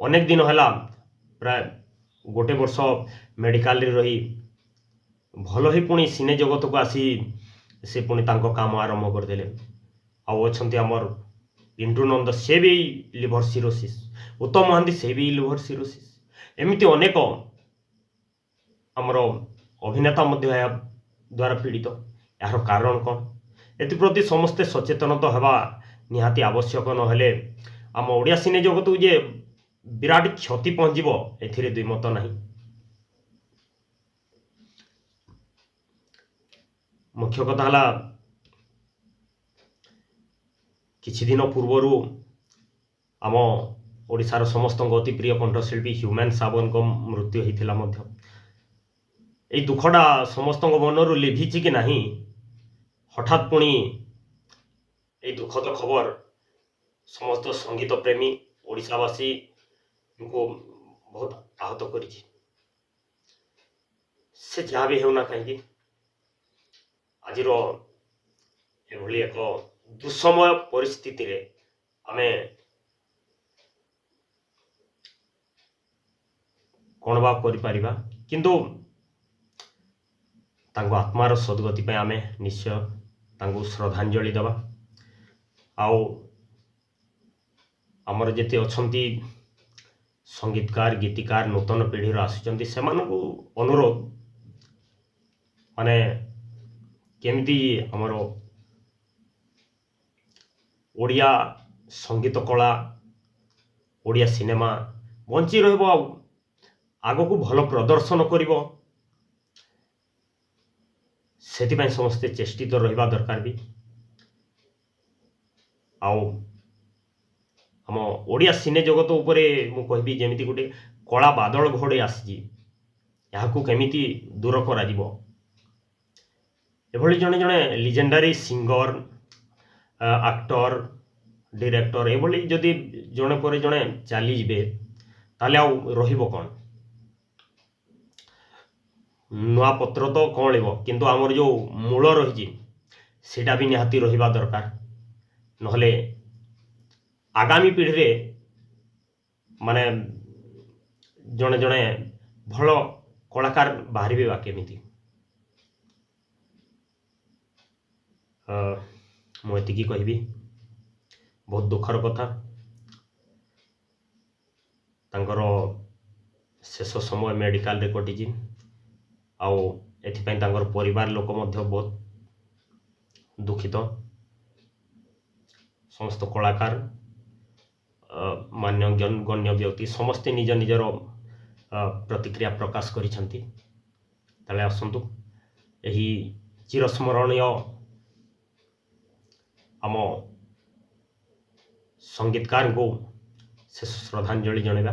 अनेक दिन है प्राय गोटे वर्ष मेडिकल रही भल ही पुणी सिने जगत को आसी से पुणी तांको काम आरंभ करदे। आमर पिंटू नंद से भी लिभर सिरोसिस, उत्तम महांती से भी लिभर सिरोसिस, एमती अनेक आमर अभिनेता द्वारा पीड़ित। यार कारण कौन एप्रति समस्ते सचेतन तो हवा निहाती आवश्यक नहेले आम ओडिया सिने जगत को जे विराट क्षति पहुंचब एथिरे द्विमत नहीं। मुख्य कथा है किछि दिन पूर्वर आम ओडिशार समस्त अति प्रिय कंठशिल्पी ह्यूमन सावन को मृत्यु होता मध्य ए दुखटा समस्त मनरू लिभिछि कि नहीं हठात पुणी ए दुखद खबर समस्त संगीत प्रेमी ओडिशावासी को बहुत आहत करिछि। से जहाँ भी होना कहीं आज एभली एक दुस्समय परिस्थिति रे आमे कौन बा करि परिबा, किंतु तांको आत्मार सद्गति पे आमे निश्चय तांको श्रद्धांजलि दबा। आउ आमर जेते अछंती संगीतकार गीतिकार नूतन पीढ़ी आसुचंती सेमानकु अनुरोध माने केमिति आमर ओडिया संगीत कला ओडिया सिनेमा बंची रहिबो आगो को भल प्रदर्शन करिबो सेतिपाई समस्ते चेष्टित रहिबा दरकार भी। आउ आम ओडिया सिने जगत उपरे मु कहबी जेमिति गोटे कला बादल घोड़े आसी याकू केमिति दूर करा जिवो। एभली जने जने लिजेंडरी सिंगर एक्टर डायरेक्टर एभली जदि जने पर जने चली जिबे ताले आउ रहिबो कोन नुआ पत्र तो कौन किंतु आमर जो मूल रही सेटा भी निहाती रहिबा दरकार नहले आगामी पीढ़ी रे माने जने जने भल कलाकार बाहर बा केमिति। मुझे कहबी बहुत दुखर कथा तांकर शेष समय मेडिकल रे कटिजी आउ एथिपाई तांकर परिवार लोक मध्य बहुत दुखित। समस्त कलाकार मान्य गण्य व्यक्ति समस्ते निज निजर प्रतिक्रिया प्रकाश करिसंती। ताले आसंतु एही चिरस्मरणीय आम संगीतकार को शेष श्रद्धांजलि जणेबा।